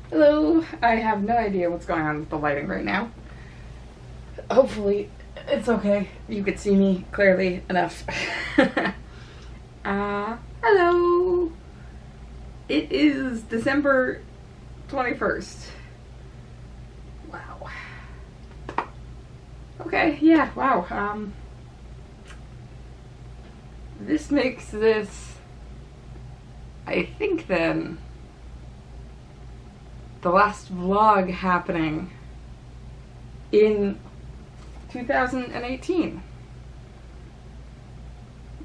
Hello. I have no idea what's going on with the lighting right now. Hopefully it's okay. You could see me clearly enough. Hello. It is December 21st. Wow. Okay, yeah, wow. This makes this, I think then, the last vlog happening in 2018,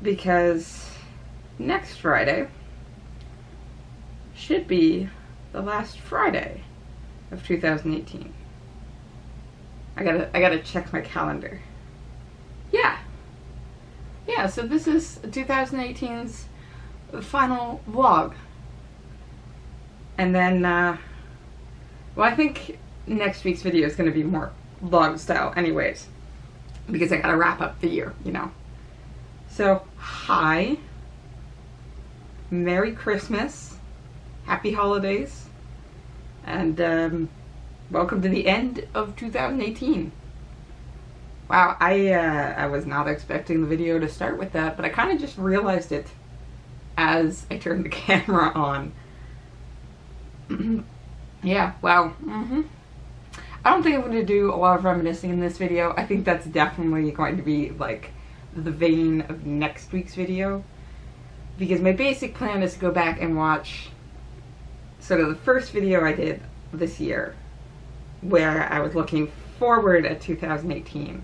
because next Friday should be the last Friday of 2018. I gotta check my calendar. Yeah, so this is 2018's final vlog. And then, well, I think next week's video is going to be more vlog style anyways, because I gotta wrap up the year, you know. So, hi. Merry Christmas. Happy holidays. And, welcome to the end of 2018. Wow, I was not expecting the video to start with that, but I kind of just realized it as I turned the camera on. Yeah, wow. I don't think I'm going to do a lot of reminiscing in this video. I think that's definitely going to be like the vein of next week's video, because my basic plan is to go back and watch sort of the first video I did this year, where I was looking forward at 2018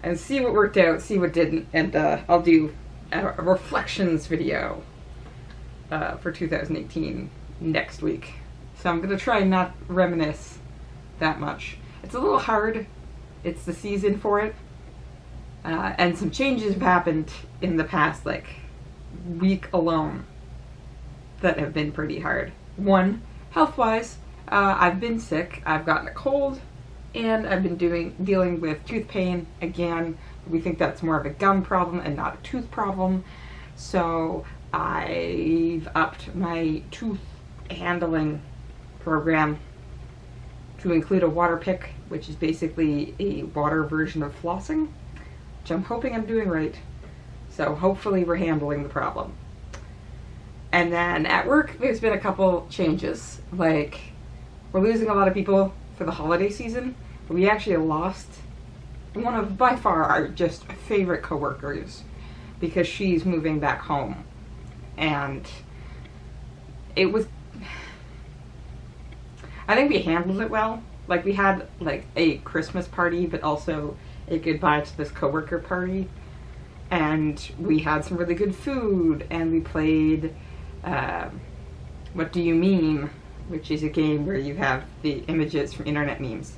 and see what worked out, see what didn't, and I'll do a reflections video for 2018 next week. So I'm gonna try and not reminisce that much. It's a little hard. It's the season for it, and some changes have happened in the past like week alone that have been pretty hard. One, health-wise, I've been sick. I've gotten a cold, and I've been dealing with tooth pain again. We think that's more of a gum problem and not a tooth problem. So I've upped my tooth handling program to include a water pick, which is basically a water version of flossing, which I'm hoping I'm doing right. So hopefully we're handling the problem. And then at work, there's been a couple changes. Like, we're losing a lot of people for the holiday season, but we actually lost one of, by far, our just favorite coworkers, because she's moving back home. And it was, I think we handled it well. Like, we had like a Christmas party, but also a goodbye to this coworker party. And we had some really good food, and we played What Do You Meme, which is a game where you have the images from internet memes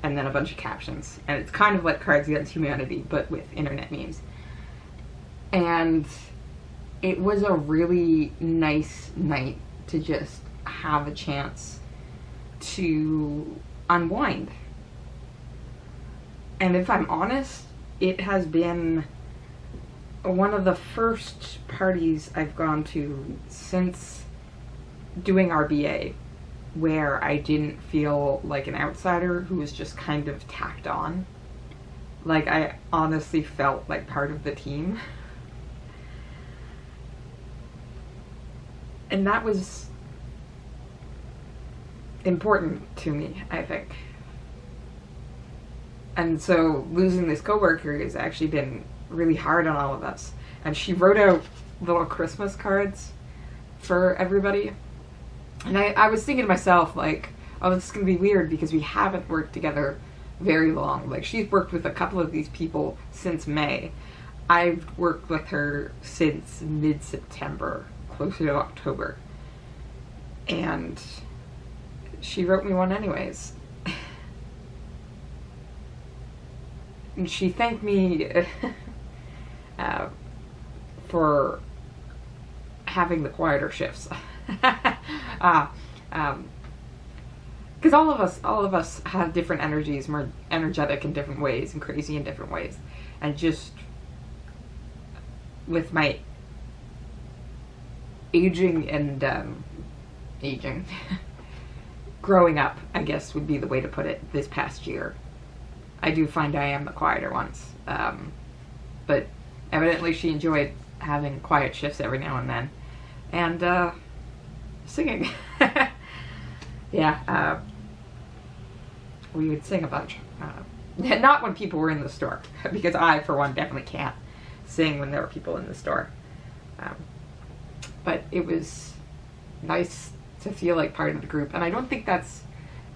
and then a bunch of captions. And it's kind of like Cards Against Humanity, but with internet memes. And it was a really nice night to just have a chance to unwind. And if I'm honest, it has been one of the first parties I've gone to since doing RBA where I didn't feel like an outsider who was just kind of tacked on. Like, I honestly felt like part of the team. And that was important to me, I think. And so losing this coworker has actually been really hard on all of us. And she wrote out little Christmas cards for everybody. And I was thinking to myself, like, oh, this is going to be weird because we haven't worked together very long. Like, she's worked with a couple of these people since May. I've worked with her since mid-September, closer to October. And she wrote me one anyways. And she thanked me for having the quieter shifts. Because all of us have different energies, more energetic in different ways and crazy in different ways. And just with my aging and growing up, I guess would be the way to put it, this past year. I do find I am the quieter ones. But evidently she enjoyed having quiet shifts every now and then. And singing. Yeah, we would sing a bunch. Not when people were in the store, because I, for one, definitely can't sing when there are people in the store. But it was nice to feel like part of the group, and I don't think that's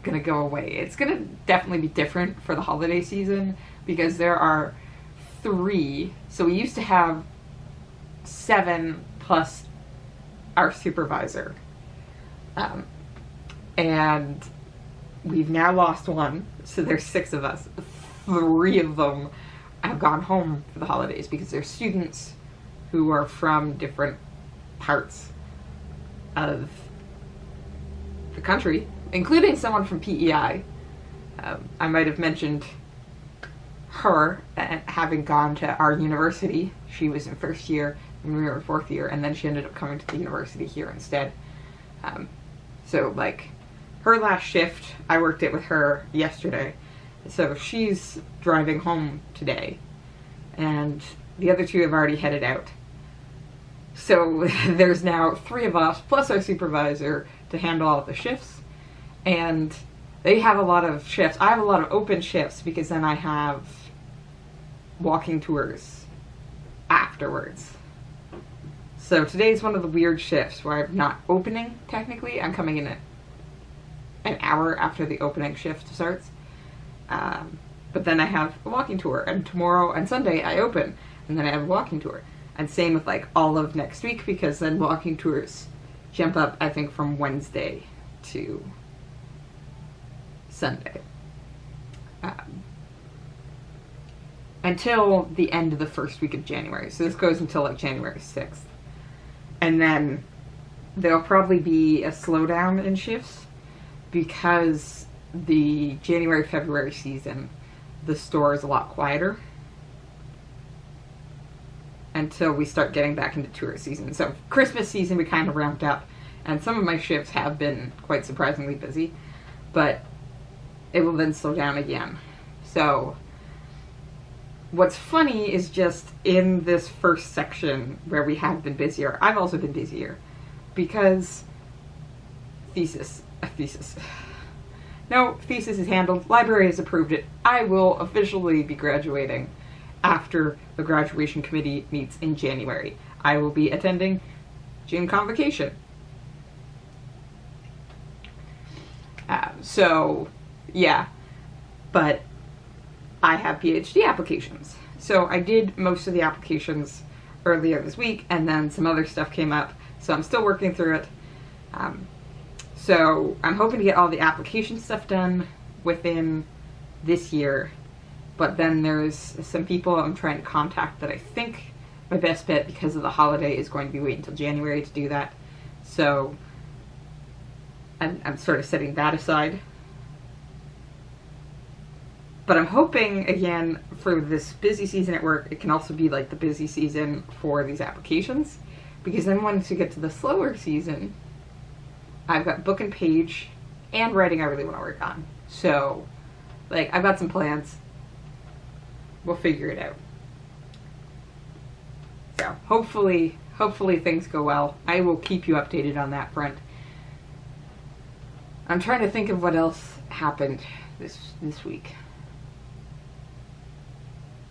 gonna go away. It's gonna definitely be different for the holiday season, because there are 3, so we used to have 7 plus our supervisor, and we've now lost 1, so there's 6 of us. 3 of them have gone home for the holidays because they're students who are from different parts of the country, including someone from PEI. I might have mentioned her having gone to our university. She was in 1st year and we were in 4th year, and then she ended up coming to the university here instead. So like her last shift, I worked it with her yesterday, so she's driving home today, and the other 2 have already headed out. So there's now 3 of us plus our supervisor to handle all of the shifts, and they have a lot of shifts. I have a lot of open shifts because then I have walking tours afterwards. So today's one of the weird shifts where I'm not opening technically. I'm coming in an hour after the opening shift starts. But then I have a walking tour, and tomorrow and Sunday I open, and then I have a walking tour. And same with like all of next week, because then walking tours jump up, I think, from Wednesday to Sunday. Until the end of the 1st week of January. So this goes until like January 6th. And then there'll probably be a slowdown in shifts because the January-February season, the store is a lot quieter until we start getting back into tourist season. So Christmas season we kind of ramped up, and some of my shifts have been quite surprisingly busy, but it will then slow down again. So what's funny is just in this first section where we have been busier, I've also been busier because thesis is handled, library has approved it. I will officially be graduating after the graduation committee meets in January. I will be attending June convocation. So yeah, but I have PhD applications. So I did most of the applications earlier this week, and then some other stuff came up, so I'm still working through it. So I'm hoping to get all the application stuff done within this year, but then there's some people I'm trying to contact that I think my best bet, because of the holiday, is going to be waiting until January to do that. So I'm sort of setting that aside. But I'm hoping, again, for this busy season at work, it can also be like the busy season for these applications. Because then once you get to the slower season, I've got book and page and writing I really want to work on. So, like, I've got some plans. We'll figure it out. So, hopefully things go well. I will keep you updated on that front. I'm trying to think of what else happened this week.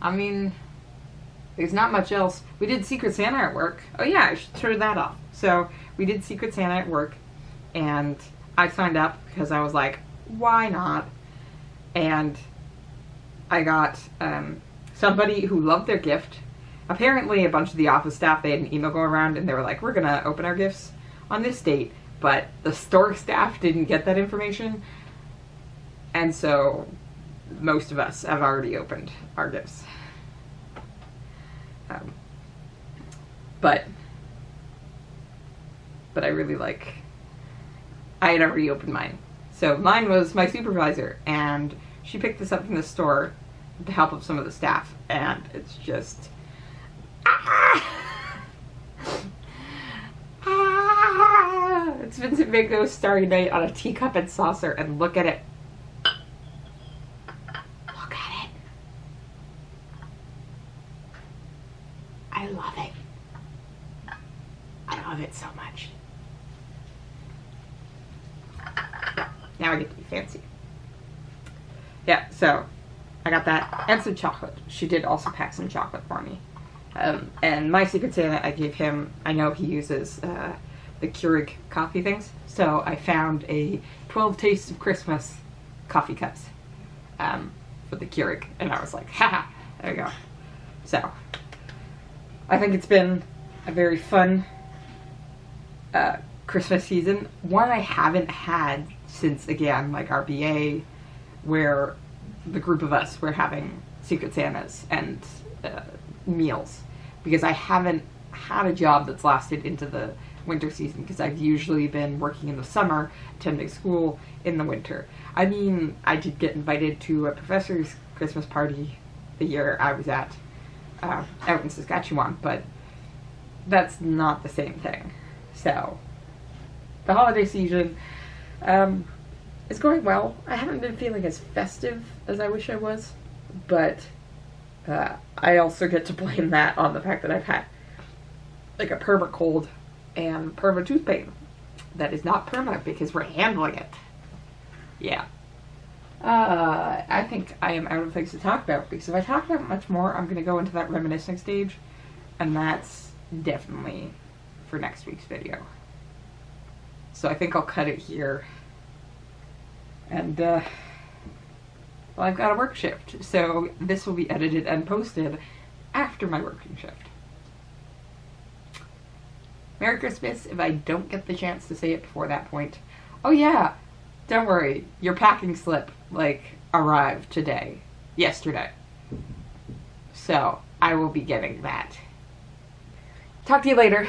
I mean, there's not much else. We did Secret Santa at work. Oh yeah, I should turn that off. So we did Secret Santa at work, and I signed up because I was like, why not? And I got somebody who loved their gift. Apparently a bunch of the office staff, they had an email go around and they were like, we're gonna open our gifts on this date, but the store staff didn't get that information, and so most of us have already opened our gifts. But I really I had already opened mine. So mine was my supervisor, and she picked this up from the store with the help of some of the staff, and it's just it's Vincent Van Gogh Starry Night on a teacup and saucer, and look at it. Look at it. I love it. I love it so much. Now I get to be fancy. Yeah, so I got that and some chocolate. She did also pack some chocolate for me. And my Secret Santa, I gave him, I know he uses the Keurig coffee things, so I found a 12 Tastes of Christmas coffee cups for the Keurig, and I was like, haha, there you go. So, I think it's been a very fun Christmas season. One I haven't had since, again, like our BA, where the group of us were having Secret Santas and meals, because I haven't had a job that's lasted into the winter season, because I've usually been working in the summer, attending school in the winter. I mean, I did get invited to a professor's Christmas party the year I was at out in Saskatchewan, but that's not the same thing. So, the holiday season is going well. I haven't been feeling as festive as I wish I was, but I also get to blame that on the fact that I've had like a perma cold and perma tooth pain. That is not perma because we're handling it. Yeah. I think I am out of things to talk about, because if I talk about much more, I'm going to go into that reminiscing stage, and that's definitely for next week's video. So I think I'll cut it here. And, well, I've got a work shift, so this will be edited and posted after my working shift. Merry Christmas if I don't get the chance to say it before that point. Oh yeah, don't worry, your packing slip, arrived yesterday. So, I will be getting that. Talk to you later.